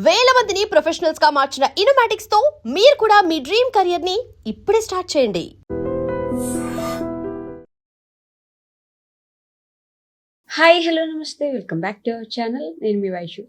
వేల మందిని ప్రొఫెషనల్స్ గా మార్చిన ఇనోమాటిక్స్ తో మీరు కూడా మీ డ్రీమ్ కెరియర్ ని ఇప్పుడే స్టార్ట్ చేయండి. హాయ్ హలో నమస్తే welcome back to our channel. నేను మీ వైషు.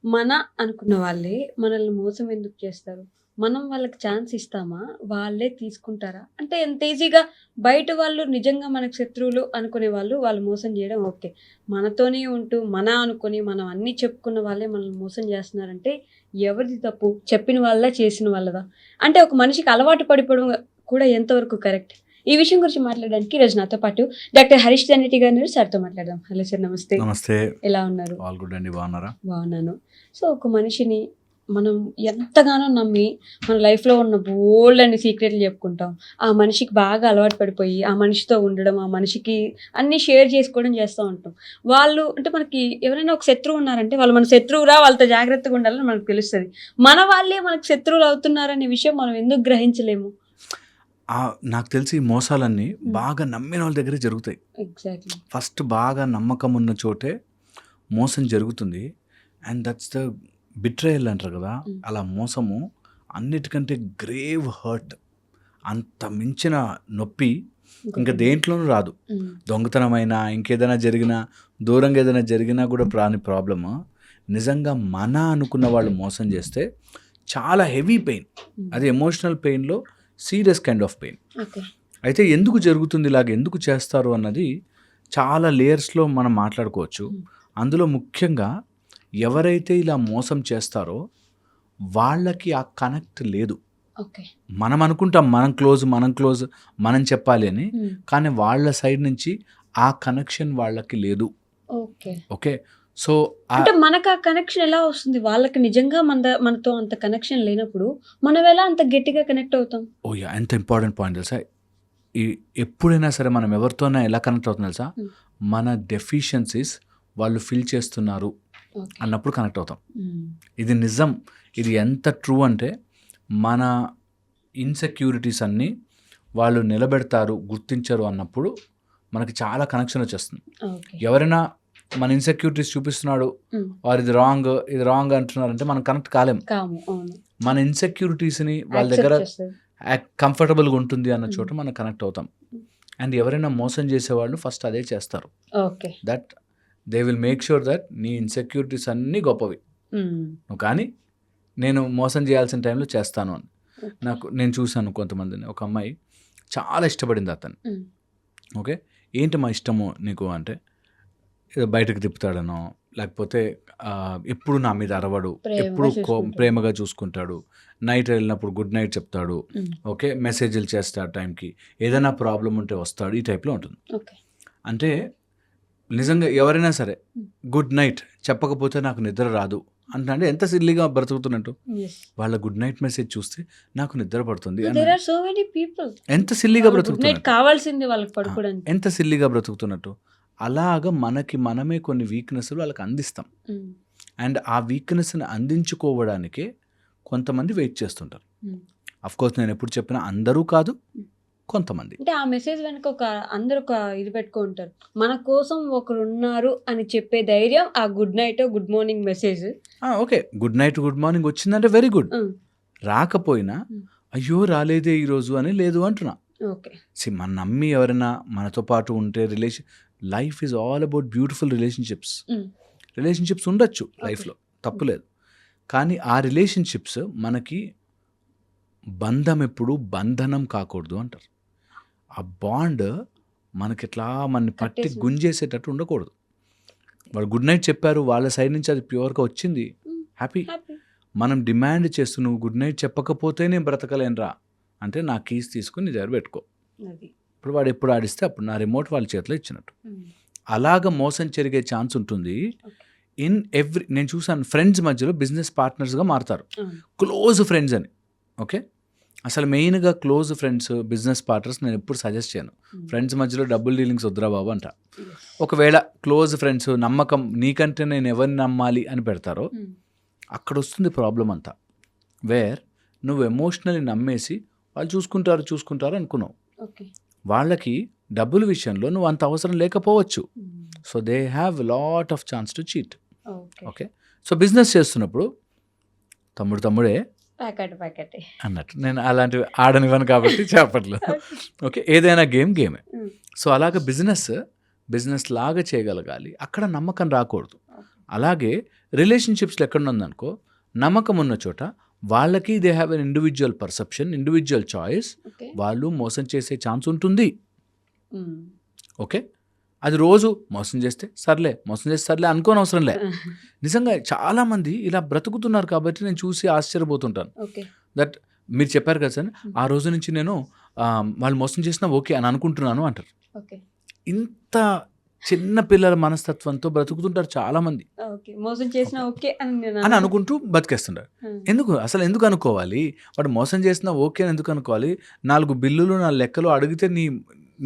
మన అనుకున్న వాళ్ళే మనల్ని మోసం ఎందుకు చేస్తారు? మనం వాళ్ళకి ఛాన్స్ ఇస్తామా? వాళ్ళే తీసుకుంటారా? అంటే ఎంత ఈజీగా బయట వాళ్ళు నిజంగా మనకు శత్రువులు అనుకునే వాళ్ళు మోసం చేయడం ఓకే. మనతోనే ఉంటూ మన అనుకుని మనం అన్నీ చెప్పుకున్న వాళ్ళే మనల్ని మోసం చేస్తున్నారంటే ఎవరిది తప్పు? చెప్పిన వాళ్ళ చేసిన వాళ్ళదా? అంటే ఒక మనిషికి అలవాటు పడిపోవడం కూడా ఎంతవరకు కరెక్ట్? ఈ విషయం గురించి మాట్లాడడానికి ఈరోజు నాతో పాటు డాక్టర్ హరీష్ ధన్రెడ్డి గారు సార్తో మాట్లాడదాం. హలో సార్, నమస్తే. నమస్తే. ఎలా ఉన్నారు? ఆల్ గుడ్ అండి. బాగున్నారా? బాగున్నాను. సో ఒక మనిషిని మనం ఎంతగానో నమ్మి మన లైఫ్లో ఉన్న బోల్డ్ అని సీక్రెట్లు చెప్పుకుంటాం. ఆ మనిషికి బాగా అలవాటు పడిపోయి ఆ మనిషితో ఉండడం, ఆ మనిషికి అన్నీ షేర్ చేసుకోవడం చేస్తూ ఉంటాం. వాళ్ళు అంటే మనకి ఎవరైనా ఒక శత్రువు ఉన్నారంటే వాళ్ళు మన శత్రువురా, వాళ్ళతో జాగ్రత్తగా ఉండాలని మనకు తెలుస్తుంది. మన వాళ్ళే మనకు శత్రువులు అవుతున్నారనే విషయం మనం ఎందుకు గ్రహించలేము? నాకు తెలిసి ఈ మోసాలన్నీ బాగా నమ్మిన వాళ్ళ దగ్గరే జరుగుతాయి. ఎగ్జాక్ట్లీ. ఫస్ట్ బాగా నమ్మకం ఉన్న చోటే మోసం జరుగుతుంది. అండ్ దట్స్ ద బిట్రేయల్ అంటారు కదా. అలా మోసము అన్నిటికంటే గ్రేవ్ హర్ట్, అంత మించిన నొప్పి ఇంకా దేంట్లోనూ రాదు. దొంగతనమైనా ఇంకేదైనా జరిగినా, దూరంగా ఏదైనా జరిగినా కూడా రాని ప్రాబ్లము నిజంగా మన అనుకున్న వాళ్ళు మోసం చేస్తే చాలా హెవీ పెయిన్. అది ఎమోషనల్ పెయిన్లో సీరియస్ కైండ్ ఆఫ్ పెయిన్. అయితే ఎందుకు జరుగుతుంది, ఇలాగ ఎందుకు చేస్తారు అన్నది చాలా లేయర్స్లో మనం మాట్లాడుకోవచ్చు. అందులో ముఖ్యంగా ఎవరైతే ఇలా మోసం చేస్తారో వాళ్ళకి ఆ కనెక్ట్ లేదు. మనం అనుకుంటాం మనం క్లోజ్ మనం చెప్పాలి అని, కానీ వాళ్ళ సైడ్ నుంచి ఆ కనెక్షన్ వాళ్ళకి లేదు. ఓకే, సో అంటే మనకు ఆ కనెక్షన్ ఎలా వస్తుంది? వాళ్ళకి నిజంగా మనతో అంత కనెక్షన్ లేనప్పుడు మనం ఎలా అంత గట్టిగా కనెక్ట్ అవుతాం? ఎంత ఇంపార్టెంట్ పాయింట్ తెలుసా. ఎప్పుడైనా సరే మనం ఎవరితోనైనా ఎలా కనెక్ట్ అవుతుంది తెలుసా, మన డెఫిషియన్సీస్ వాళ్ళు ఫిల్ చేస్తున్నారు అన్నప్పుడు కనెక్ట్ అవుతాం. ఇది నిజం. ఇది ఎంత ట్రూ అంటే మన ఇన్సెక్యూరిటీస్ అన్నీ వాళ్ళు నిలబెడతారు, గుర్తించరు అన్నప్పుడు మనకి చాలా కనెక్షన్ వచ్చేస్తుంది. ఎవరైనా మన ఇన్సెక్యూరిటీస్ చూపిస్తున్నాడు, వారు ఇది రాంగ్ అంటున్నారంటే మనం కనెక్ట్ కాలేం. మన ఇన్సెక్యూరిటీస్ని వాళ్ళ దగ్గర కంఫర్టబుల్గా ఉంటుంది అన్న చోట మనం కనెక్ట్ అవుతాం. అండ్ ఎవరైనా మోసం చేసేవాళ్ళు ఫస్ట్ అదే చేస్తారు. That they will make sure that నీ ఇన్సెక్యూరిటీస్ అన్నీ గొప్పవి, నువ్వు కానీ నేను మోసం చేయాల్సిన టైంలో చేస్తాను అని. నేను చూశాను కొంతమందిని. ఒక అమ్మాయి చాలా ఇష్టపడింది అతను. ఓకే, ఏంటి మా ఇష్టము నీకు అంటే, బయటకు తిప్పుతాడనో, లేకపోతే ఎప్పుడు నా మీద అరవడు, ఎప్పుడు ప్రేమగా చూసుకుంటాడు, నైట్ వెళ్ళినప్పుడు గుడ్ నైట్ చెప్తాడు, ఓకే మెసేజ్లు చేస్తాడు, టైంకి ఏదైనా ప్రాబ్లం ఉంటే వస్తాడు, ఈ టైప్లో ఉంటుంది. అంటే నిజంగా ఎవరైనా సరే గుడ్ నైట్ చెప్పకపోతే నాకు నిద్ర రాదు అంటే ఎంత సిల్లీగా బ్రతుకుతున్నట్టు. వాళ్ళ గుడ్ నైట్ మెసేజ్ చూస్తే నాకు నిద్ర పడుతుంది, ఎంత సిల్లీగా బ్రతుకుతున్నట్టు, ఎంత సిల్లీగా బ్రతుకుతున్నట్టు. అలాగ మనమే కొన్ని వీక్నెస్లు వాళ్ళకి అందిస్తాం. అండ్ ఆ వీక్నెస్ని అందించుకోవడానికే కొంతమంది వెయిట్ చేస్తుంటారు. అఫ్కోర్స్ నేను ఎప్పుడు చెప్పినా అందరూ కాదు, కొంతమంది. అంటే ఆ మెసేజ్ వెనక అందరూ ఒక ఇది పెట్టుకుంటారు, మన కోసం ఒకరు ఉన్నారు అని చెప్పే ధైర్యం ఆ good night good morning message. Okay, good night good morning వచ్చిందంటే వెరీ గుడ్. రాకపోయినా అయ్యో రాలేదే ఈరోజు అని లేదు అంటున్నా. మన నమ్మి ఎవరైనా మనతో పాటు ఉంటే life is all about beautiful relationships ఉండొచ్చు లైఫ్లో, తప్పులేదు. కానీ ఆ రిలేషన్షిప్స్ మనకి బంధం ఎప్పుడు బంధనం కాకూడదు అంటారు. ఆ బాండ్ మనకి ఇట్లా మన పట్టి గుంజేసేటట్టు ఉండకూడదు. వాళ్ళు గుడ్ నైట్ చెప్పారు, వాళ్ళ సైడ్ నుంచి అది ప్యూర్గా వచ్చింది, హ్యాపీ. మనం డిమాండ్ చేస్తూ నువ్వు గుడ్ నైట్ చెప్పకపోతే నేను బ్రతకలేనురా అంటే నా కీస్ తీసుకుని నీ దగ్గర పెట్టుకో. ఇప్పుడు వాడు ఎప్పుడు ఆడిస్తే అప్పుడు నా రిమోట్ వాళ్ళ చేతిలో ఇచ్చినట్టు. అలాగ మోసం జరిగే ఛాన్స్ ఉంటుంది. నేను చూసాను ఫ్రెండ్స్ మధ్యలో బిజినెస్ పార్ట్నర్స్గా మారుతారు, క్లోజ్ ఫ్రెండ్స్ అని. ఓకే, అసలు మెయిన్గా క్లోజ్ ఫ్రెండ్స్ బిజినెస్ పార్ట్నర్స్ నేను ఎప్పుడు సజెస్ట్ చేయను. ఫ్రెండ్స్ మధ్యలో డబుల్ డీలింగ్స్ వద్దురా బాబు అంట. ఒకవేళ క్లోజ్ ఫ్రెండ్స్ నమ్మకం నీకంటే నేను ఎవరిని నమ్మాలి అని పెడతారో అక్కడ వస్తుంది ప్రాబ్లం అంతా. వేర్ నువ్వు ఎమోషనల్లీ నమ్మేసి వాళ్ళు చూసుకుంటారు అనుకున్నావు. వాళ్ళకి డబ్బుల విషయంలో నువ్వు అంత అవసరం లేకపోవచ్చు. So they have lot of chance to cheat. Okay, so business చేస్తున్నప్పుడు తమ్ముడే ప్యాకెట్ అన్నట్టు. నేను అలాంటివి ఆడనివ్వను కాబట్టి చెప్పట్లేదు. ఓకే, ఏదైనా గేమే. సో అలాగే బిజినెస్ లాగా చేయగలగాలి. అక్కడ నమ్మకం రాకూడదు. అలాగే రిలేషన్షిప్స్లో ఎక్కడ ఉందనుకో, నమ్మకం ఉన్న చోట వాళ్ళకి they have an individual perception, individual choice. వాళ్ళు మోసం చేసే ఛాన్స్ ఉంటుంది. ఓకే, అది రోజు మోసం చేస్తే సర్లే అనుకోని అవసరం లే. నిజంగా చాలామంది ఇలా బ్రతుకుతున్నారు కాబట్టి నేను చూసి ఆశ్చర్యపోతుంటాను. దట్ మీరు చెప్పారు కదా సార్, ఆ రోజు నుంచి నేను వాళ్ళు మోసం చేసినా ఓకే అని అనుకుంటున్నాను అంటారు. ఇంత చిన్న పిల్లల మనస్తత్వంతో బ్రతుకుతుంటారు చాలామంది. మోసం చేసినా ఓకే అని అనుకుంటూ బతికేస్తుంటారు. ఎందుకు అనుకోవాలి? వాడు మోసం చేసినా ఓకే అని ఎందుకు అనుకోవాలి? 4 బిల్లులు 4 లెక్కలు అడిగితే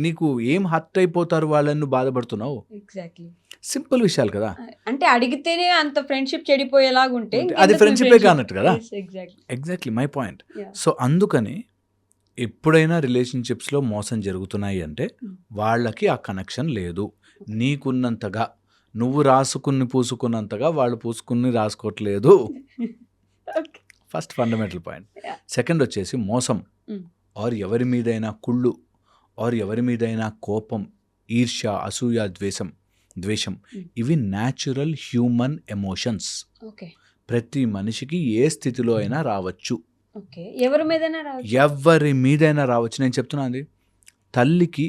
నీకు ఏం హర్ట్ అయిపోతారు వాళ్ళని నువ్వు బాధపడుతున్నావు? ఎగ్జాక్ట్లీ, సింపుల్ విషయాలు కదా. అంటే అడిగితేనే అంత ఫ్రెండ్షిప్ చెడిపోయేలాగుంటే అది ఫ్రెండ్షిపే కానట్టు కదా. Exactly my point. సో అందుకని ఎప్పుడైనా రిలేషన్షిప్స్లో మోసం జరుగుతున్నాయి అంటే వాళ్ళకి ఆ కనెక్షన్ లేదు. నీకున్నంతగా నువ్వు రాసుకుని పూసుకున్నంతగా వాళ్ళు పూసుకుని రాసుకోవట్లేదు. First fundamental point. సెకండ్ వచ్చేసి మోసం ఆర్ ఎవరి మీదైనా కుళ్ళు ఆర్ ఎవరి మీదైనా కోపం, ఈర్ష్య, అసూయ, ద్వేషం ఇవి న్యాచురల్ హ్యూమన్ ఎమోషన్స్. ప్రతి మనిషికి ఏ స్థితిలో అయినా రావచ్చు. ఎవరి మీదైనా రావచ్చు. నేను చెప్తున్నాను, తల్లికి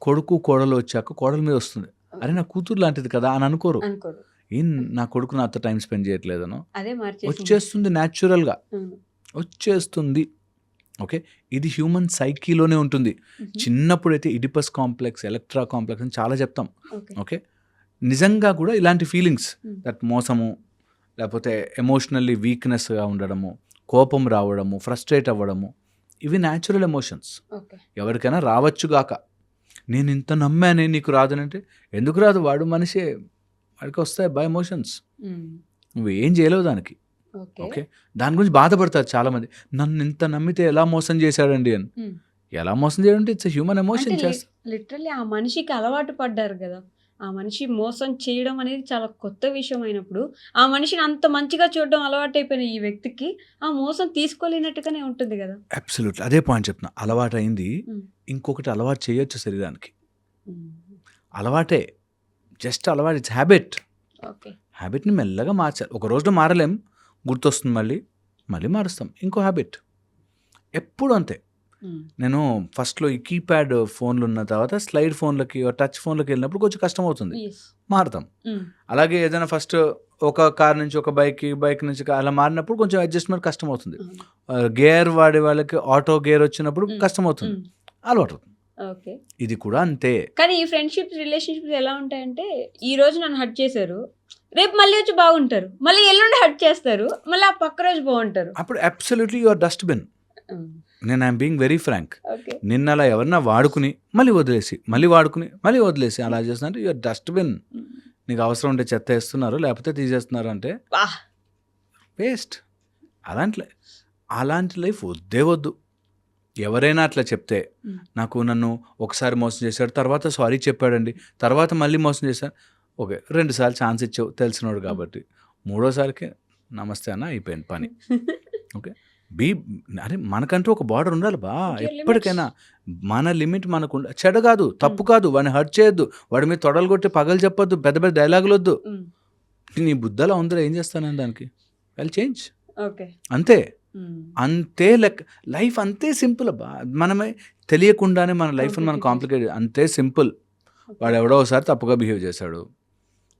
కొడుకు కోడలు వచ్చాక కోడల మీద వస్తుంది, అరే నా కూతురు లాంటిది కదా అని అనుకోరు. నా కొడుకు నాతో టైం స్పెండ్ చేయట్లేదనో వచ్చేస్తుంది, న్యాచురల్గా వచ్చేస్తుంది. ఓకే, ఇది హ్యూమన్ సైకీలోనే ఉంటుంది. చిన్నప్పుడైతే ఇడిపస్ కాంప్లెక్స్, ఎలక్ట్రా కాంప్లెక్స్ అని చాలా చెప్తాం. ఓకే, నిజంగా కూడా ఇలాంటి ఫీలింగ్స్, దట్ మోసము, లేకపోతే ఎమోషనల్లీ వీక్నెస్గా ఉండడము, కోపం రావడము, ఫ్రస్ట్రేట్ అవ్వడము, ఇవి న్యాచురల్ ఎమోషన్స్. ఎవరికైనా రావచ్చుగాక. నేను ఇంత నమ్మానే నీకు రాదనంటే ఎందుకు రాదు? వాడు మనిషే, వాడికి వస్తాయి బై ఎమోషన్స్. నువ్వు ఏం చేయలేవు దానికి. ఓకే, దాని గురించి బాధపడతారు చాలామంది. నన్ను ఇంత నమ్మితే ఎలా మోసం చేశాడండి అని. ఎలా మోసం చేయడంటే ఇట్స్ హ్యూమన్ ఎమోషన్. లిటరల్లీ ఆ మనిషికి అలవాటు పడ్డారు కదా. ఆ మనిషి మోసం చేయడం అనేది చాలా కొత్త విషయం అయినప్పుడు ఆ మనిషిని అంత మంచిగా చూడడం అలవాటు అయిపోయిన ఈ వ్యక్తికి ఆ మోసం తీసుకోలేనట్టుగానే ఉంటుంది కదా. అబ్సల్యూట్లీ, అదే పాయింట్ చెప్తున్నా. అలవాటు అయింది, ఇంకొకటి అలవాటు చేయొచ్చు శరీరానికి. అలవాటే, జస్ట్ అలవాటు, ఇట్స్ హ్యాబిట్. హ్యాబిట్ని మెల్లగా మార్చాలి. ఒక రోజులో మారలేం, గుర్తొస్తుంది, మళ్ళీ మారుస్తాం. ఇంకో హ్యాబిట్ ఎప్పుడు అంతే. నేను ఫస్ట్లో ఈ కీప్యాడ్ ఫోన్లు ఉన్న తర్వాత స్లైడ్ ఫోన్లకి, టచ్ ఫోన్లకి వెళ్ళినప్పుడు కొంచెం కష్టం అవుతుంది, మారుతాం. అలాగే ఏదైనా ఫస్ట్ ఒక కార్ నుంచి ఒక బైక్ నుంచి అలా మారినప్పుడు కొంచెం అడ్జస్ట్మెంట్ కష్టం అవుతుంది. గేర్ వాడే వాళ్ళకి ఆటో గేర్ వచ్చినప్పుడు కష్టం అవుతుంది, అలవాటు అవుతుంది. ఇది కూడా అంతే. కానీ ఈ ఫ్రెండ్షిప్స్, రిలేషన్షిప్స్ ఎలా ఉంటాయంటే, ఈ రోజు నన్ను హర్ట్ చేశారు, రేపు మళ్ళీ వచ్చి బాగుంటారు, మళ్ళీ ఎల్లుండి హర్ట్ చేస్తారు, మళ్ళీ ఆ పక్క రోజు బాగుంటారు. అప్పుడు అబ్సల్యూట్లీ యువర్ డస్ట్బిన్. నేను ఐఎమ్ బీయింగ్ వెరీ ఫ్రాంక్. నిన్న అలా ఎవరన్నా వాడుకుని మళ్ళీ వదిలేసి, అలా చేస్తున్నా, యువర్ డస్ట్బిన్. నీకు అవసరం ఉంటే చెత్త వేస్తున్నారు, లేకపోతే తీసేస్తున్నారు అంటే వేస్ట్. అలాంటి లైఫ్ వద్దు. ఎవరైనా అట్లా చెప్తే, నన్ను ఒకసారి మోసం చేశాడు, తర్వాత సారీ చెప్పాడండి, తర్వాత మళ్ళీ మోసం చేశాడు, ఓకే 2 సార్లు ఛాన్స్ ఇచ్చావు తెలిసినోడు కాబట్టి, 3వసారికి నమస్తే అన్న అయిపోయింది పని. ఓకే, అరే మనకంటూ ఒక బార్డర్ ఉండాలి బా. ఎప్పటికైనా మన లిమిట్ మనకు చెడ కాదు, తప్పు కాదు, వాడిని హర్ట్ చేయొద్దు, వాడి మీద తొడలు కొట్టి పగలు చెప్పొద్దు, పెద్ద డైలాగులు వద్దు. నీ బుద్ధలా ఉందిరా, ఏం చేస్తానని దానికి వెల్ చేంజ్. అంతే లెక్క. లైఫ్ అంతే సింపుల్ అబ్బా. మనమే తెలియకుండానే మన లైఫ్ని మనం కాంప్లికేట్, అంతే సింపుల్. వాడు ఎవడో ఒకసారి తప్పుగా బిహేవ్ చేశాడు,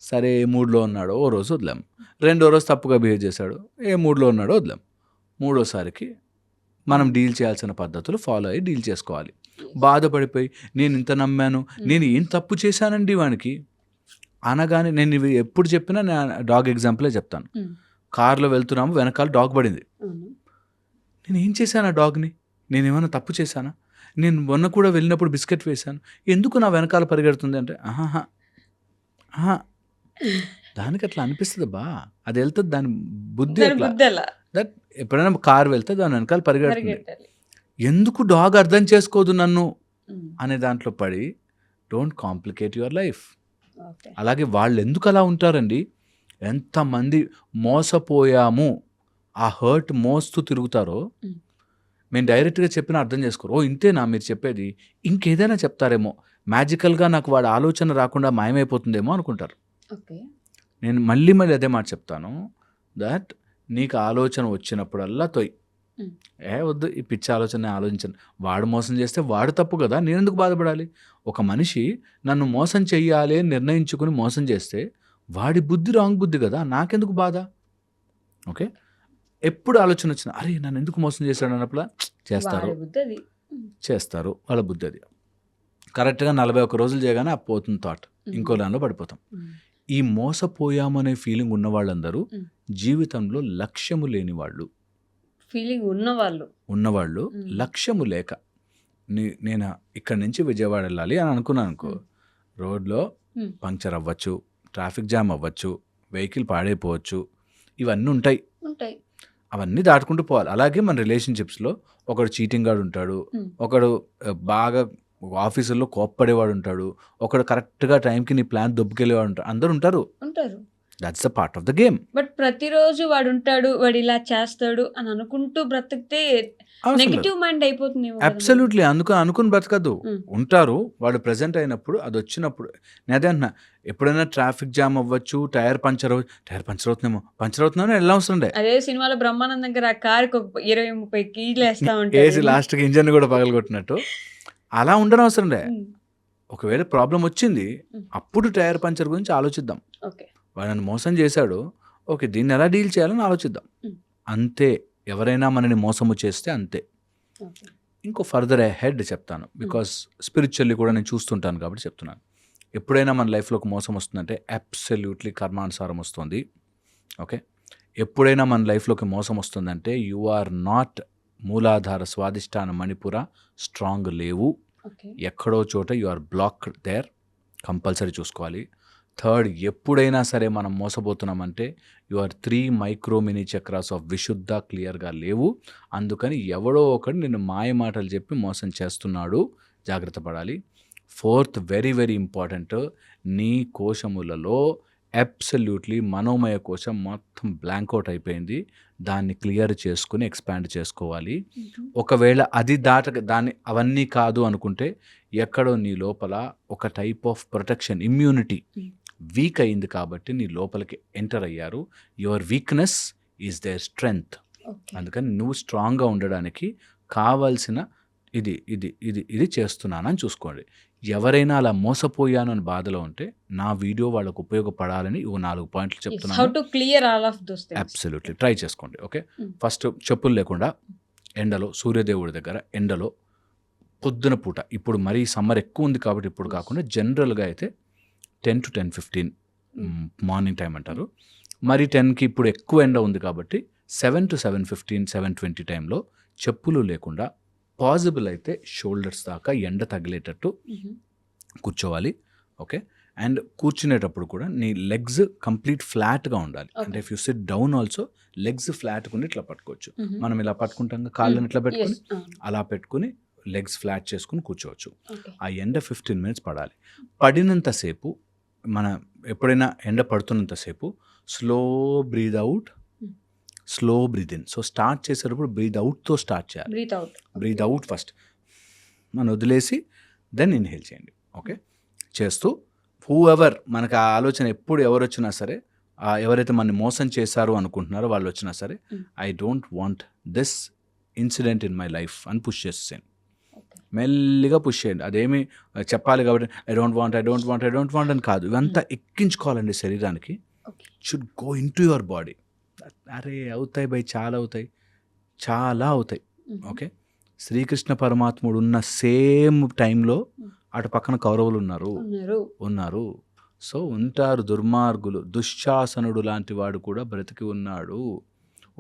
సరే ఏ మూడ్లో ఉన్నాడో ఓ రోజు వదిలాం. 2వ రోజు తప్పుగా బిహేవ్ చేశాడు, ఏ మూడ్లో ఉన్నాడో వదిలాం. 3వసారికి మనం డీల్ చేయాల్సిన పద్ధతులు ఫాలో అయ్యి డీల్ చేసుకోవాలి. బాధపడిపోయి నేను ఇంత నమ్మాను, నేను ఏం తప్పు చేశానండి వానికి అనగానే, నేను ఇవి ఎప్పుడు చెప్పినా నేను డాగ్ ఎగ్జాంపులే చెప్తాను. కార్లో వెళ్తున్నాము, వెనకాల డాగ్ పడింది. నేను ఏం చేశాను ఆ డాగ్ని? నేను ఏమైనా తప్పు చేశానా? నేను మొన్న కూడా వెళ్ళినప్పుడు బిస్కెట్ వేశాను, ఎందుకు నా వెనకాల పరిగెడుతుంది అంటే, ఆహా దానికి అట్లా అనిపిస్తుంది బా. అది వెళ్తుంది, దాని బుద్ధి దట్ ఎప్పుడైనా కార్ వెళ్తే దాని వెనకాల పరిగెడుతుంది. ఎందుకు డాగ్ అర్థం చేసుకోదు నన్ను అనే దాంట్లో పడి డోంట్ కాంప్లికేట్ యువర్ లైఫ్. అలాగే వాళ్ళు ఎందుకు అలా ఉంటారండి? ఎంతమంది మోసపోయాము ఆ హర్ట్ మోస్తూ తిరుగుతారో మేము డైరెక్ట్గా చెప్పిన అర్థం చేసుకోరు. ఓ ఇంతేనా మీరు చెప్పేది, ఇంకేదైనా చెప్తారేమో, మ్యాజికల్గా నాకు వాడి ఆలోచన రాకుండా మాయమైపోతుందేమో అనుకుంటారు. ఓకే. నేను మళ్ళీ మళ్ళీ అదే మాట చెప్తాను, దట్ నీకు ఆలోచన వచ్చినప్పుడల్లా తొయ్. Mm. వద్దు ఈ పిచ్చి ఆలోచన నేను ఆలోచించను. వాడు మోసం చేస్తే వాడు తప్పు కదా, నేను ఎందుకు బాధపడాలి? ఒక మనిషి నన్ను మోసం చెయ్యాలి అని నిర్ణయించుకుని మోసం చేస్తే వాడి బుద్ధి రాంగ్ బుద్ధి కదా, నాకెందుకు బాధ? ఓకే, ఎప్పుడు ఆలోచన వచ్చినా అరే నన్ను ఎందుకు మోసం చేశాడు అన్నప్పుడు చేస్తారు, వాడి బుద్ధి అది. చేస్తారు, వాళ్ళ బుద్ధి అది. కరెక్ట్గా 41 రోజులు చేయగానే ఆ పోతుంది థాట్, ఇంకో దానిలో పడిపోతాం. ఈ మోసపోయామనే ఫీలింగ్ ఉన్న వాళ్ళందరూ జీవితంలో లక్ష్యము లేని వాళ్ళు. ఫీలింగ్ ఉన్నవాళ్ళు లక్ష్యము లేక, నేను ఇక్కడి నుంచి విజయవాడ వెళ్ళాలి అని అనుకున్నాను అనుకో, రోడ్లో పంక్చర్ అవ్వచ్చు, ట్రాఫిక్ జామ్ అవ్వచ్చు, వెహికల్ పాడైపోవచ్చు, ఇవన్నీ ఉంటాయి. అవన్నీ దాటుకుంటూ పోవాలి. అలాగే మన రిలేషన్షిప్స్లో ఒకడు చీటింగ్ గాడు ఉంటాడు, ఒకడు బాగా ఆఫీసుల్లో కోప్పడేవాడు ఉంటాడు, ఒకడు కరెక్ట్గా టైంకి నీ ప్లాన్ దొబ్బుకెళ్ళేవాడు ఉంటాడు, అందరూ ఉంటారు. That's the part of the game. But ప్రతిరోజు వాడు ఉంటాడు, వాడు ఇలా చేస్తాడు అని అనుకుంటూ బ్రతికితే నెగటివ్ మైండ్ అయిపోతుంది. అబ్సల్యూట్లీ అనుకుని బ్రతకద్దు. ఉంటారు, వాడు ప్రెజెంట్ అయినప్పుడు, అది వచ్చినప్పుడు. నేను అదే అంటున్నా, ఎప్పుడైనా ట్రాఫిక్ జామ్ అవ్వచ్చు, టైర్ పంచర్ అవుతుందేమో ఎలా అవసరం లే. అదే సినిమాలో బ్రహ్మానందం దగ్గర ఆ కార్కి 20-30 కీలు వేస్తా వేసి లాస్ట్కి ఇంజన్ కూడా పగలగొట్టినట్టు అలా ఉండడం అవసరం లే. ఒకవేళ ప్రాబ్లం వచ్చింది, అప్పుడు టైర్ పంచర్ గురించి ఆలోచిద్దాం. వాడు నన్ను మోసం చేశాడు, ఓకే దీన్ని ఎలా డీల్ చేయాలని ఆలోచిద్దాం, అంతే. ఎవరైనా మనని మోసము చేస్తే అంతే. ఇంకో ఫర్దర్ హెడ్ చెప్తాను, బికాస్ స్పిరిచువల్లీ కూడా నేను చూస్తుంటాను కాబట్టి చెప్తున్నాను. ఎప్పుడైనా మన లైఫ్లోకి మోసం వస్తుందంటే అబ్సల్యూట్లీ కర్మానుసారం వస్తుంది. ఓకే, ఎప్పుడైనా మన లైఫ్లోకి మోసం వస్తుందంటే యు ఆర్ నాట్ మూలాధార స్వాదిష్టాన మణిపుర స్ట్రాంగ్ లేవు, ఎక్కడో చోట you are blocked there, compulsory చూసుకోవాలి. థర్డ్, ఎప్పుడైనా సరే మనం మోసపోతున్నామంటే your 3 micro mini chakras of Vishuddha క్లియర్గా లేవు. అందుకని ఎవడో ఒకడు నిన్ను మాయ మాటలు చెప్పి మోసం చేస్తున్నాడు, జాగ్రత్త పడాలి. ఫోర్త్, వెరీ వెరీ ఇంపార్టెంట్, నీ కోశములలో అబ్సల్యూట్లీ మనోమయ కోశం మొత్తం బ్లాంక్ అవుట్ అయిపోయింది, దాన్ని క్లియర్ చేసుకుని ఎక్స్పాండ్ చేసుకోవాలి. ఒకవేళ అది దాన్ని అవన్నీ కాదు అనుకుంటే ఎక్కడో నీ లోపల ఒక type of protection, immunity week అయింది కాబట్టి నీ లోపలికి ఎంటర్ అయ్యారు. Your weakness is there strength. అందుకని నువ్వు స్ట్రాంగ్గా ఉండడానికి కావాల్సిన ఇది ఇది ఇది ఇది చేస్తున్నానని చూసుకోండి. ఎవరైనా అలా మోసపోయాను అని బాధలో ఉంటే నా వీడియో వాళ్ళకు ఉపయోగపడాలని 4 పాయింట్లు చెప్తున్నాను. అబ్సల్యూట్లీ ట్రై చేసుకోండి. ఓకే, ఫస్ట్ చెప్పులు లేకుండా ఎండలో, సూర్యదేవుడి దగ్గర ఎండలో పొద్దున పూట, ఇప్పుడు మరీ సమ్మర్ ఎక్కువ ఉంది కాబట్టి ఇప్పుడు కాకుండా జనరల్గా అయితే 10 to 10:15 మార్నింగ్ టైం అంటారు. మరి 10కి ఇప్పుడు ఎక్కువ ఎండ ఉంది కాబట్టి 7 to 7:15, 7:20 టైంలో చెప్పులు లేకుండా పాసిబుల్ అయితే షోల్డర్స్ దాకా ఎండ తగిలేటట్టు కూర్చోవాలి. ఓకే, అండ్ కూర్చునేటప్పుడు కూడా నీ లెగ్స్ కంప్లీట్ ఫ్లాట్గా ఉండాలి. అంటే if you SIT down also legs ఫ్లాట్గా ఇట్లా పట్టుకోవచ్చు. మనం ఇలా పట్టుకుంటాం, కాళ్ళని ఇట్లా పెట్టుకుని అలా పెట్టుకుని లెగ్స్ ఫ్లాట్ చేసుకుని కూర్చోవచ్చు. ఆ ఎండ 15 minutes పడాలి. పడినంతసేపు మన ఎప్పుడైనా ఎండ పడుతున్నంతసేపు slow breathe out, slow breathe in. So start చేసేటప్పుడు బ్రీద్ అవుట్తో స్టార్ట్ చేయాలి. బ్రీద్ అవుట్ ఫస్ట్ మనం వదిలేసి దెన్ ఇన్హేల్ చేయండి. ఓకే, చేస్తూ హూఎవర్ మనకు ఆ ఆలోచన ఎప్పుడు ఎవరు వచ్చినా సరే, ఎవరైతే మనని మోసం చేశారు అనుకుంటున్నారో వాళ్ళు వచ్చినా సరే, I don't want this incident in my life అని పుష్ చేసేయండి. మెల్లిగా పుష్ చేయండి. అదేమి చెప్పాలి కాబట్టి ఐ డోంట్ వాంట్ అని కాదు, ఇవంతా ఎక్కించుకోవాలండి శరీరానికి. Should go in to your body. అరే అవుతాయి భయ్, చాలా అవుతాయి. ఓకే, శ్రీకృష్ణ పరమాత్ముడు ఉన్న సేమ్ టైంలో అటు పక్కన కౌరవులు ఉన్నారు. సో ఉంటారు దుర్మార్గులు, దుశ్శాసనుడు లాంటి వాడు కూడా బ్రతికి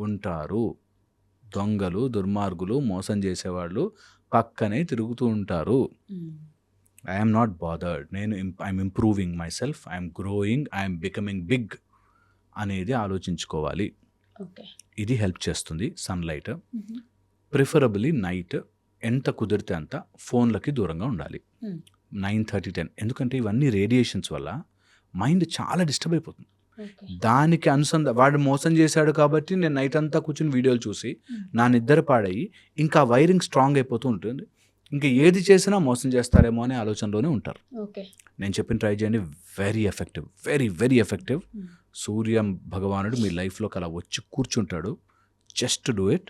ఉంటారు. దొంగలు, దుర్మార్గులు, మోసం చేసేవాళ్ళు పక్కనే తిరుగుతూ ఉంటారు. I'm not bothered, I'm improving myself, I'm growing, I'm becoming big అనేది ఆలోచించుకోవాలి. ఇది హెల్ప్ చేస్తుంది. సన్లైట్ ప్రిఫరబుల్లీ నైట్, ఎంత కుదిరితే అంత ఫోన్లకి దూరంగా ఉండాలి. 9:30, 10, ఎందుకంటే ఇవన్నీ రేడియేషన్స్ వల్ల మైండ్ చాలా డిస్టర్బ్ అయిపోతుంది. దానికి వాడు మోసం చేశాడు కాబట్టి నేను నైట్ అంతా కూర్చుని వీడియోలు చూసి నా నిద్ర పాడయి ఇంకా వైరింగ్ స్ట్రాంగ్ అయిపోతూ ఉంటుంది. ఇంకా ఏది చేసినా మోసం చేస్తారేమో అనే ఆలోచనలోనే ఉంటారు. ఓకే. నేను చెప్పిన ట్రై చేయండి, very effective, very very effective. Surya భగవానుడు మీ లైఫ్లోకి అలా వచ్చి కూర్చుంటాడు. Just do it.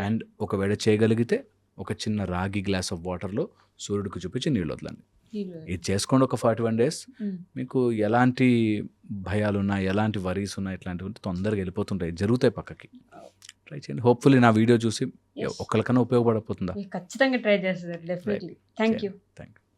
అండ్ ఒకవేళ చేయగలిగితే ఒక చిన్న రాగి గ్లాస్ ఆఫ్ వాటర్లో సూర్యుడికి చూపించి నీళ్ళు వదలండి. ఇది చేసుకోండి ఒక 41 days. మీకు ఎలాంటి భయాలున్నా, ఎలాంటి వరీస్ ఉన్నా, ఇట్లాంటివి తొందరగా వెళ్ళిపోతుంటాయి, జరుగుతాయి పక్కకి. ట్రై చేయండి. హోప్ఫుల్లీ నా వీడియో చూసి ఒక్కరికైనా ఉపయోగపడపోతుందా? ఖచ్చితంగా ట్రై చేస్తారు. Definitely. Thank you.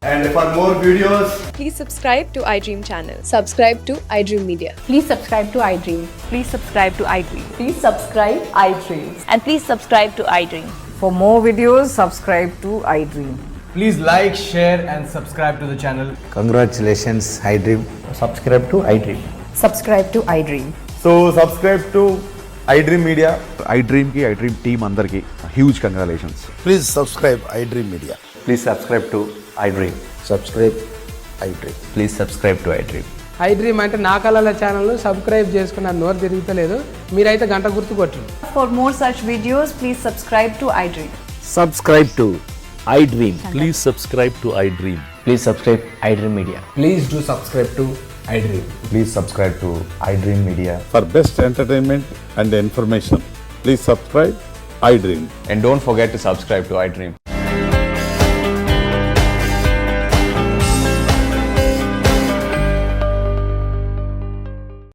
And for more videos, Please subscribe to iDream channel. Subscribe to iDream Media. Please subscribe to iDream. Please subscribe to iDream. Please subscribe iDream. And please subscribe to iDream. For more videos, subscribe to iDream. please like, share, and subscribe to the channel. Congratulations, iDream. Subscribe to iDream. Subscribe to iDream. So, subscribe to iDream Media. iDream team అందరికి huge congratulations. Please subscribe iDream Media. Please subscribe to iDream. Subscribe iDream. Please subscribe to iDream. iDream అంటే నా కళల ఛానల్ను subscribe చేసుకున్న నోరు తిరుగుతలేదు, మీరైతే గంట గుర్తు కొట్టండి. For more such videos, please subscribe to iDream. Subscribe to iDream. Please subscribe to iDream. Please subscribe iDream Media. Please do subscribe to iDream. Please subscribe to iDream Media. For best entertainment and information, please subscribe iDream. And don't forget to subscribe to iDream.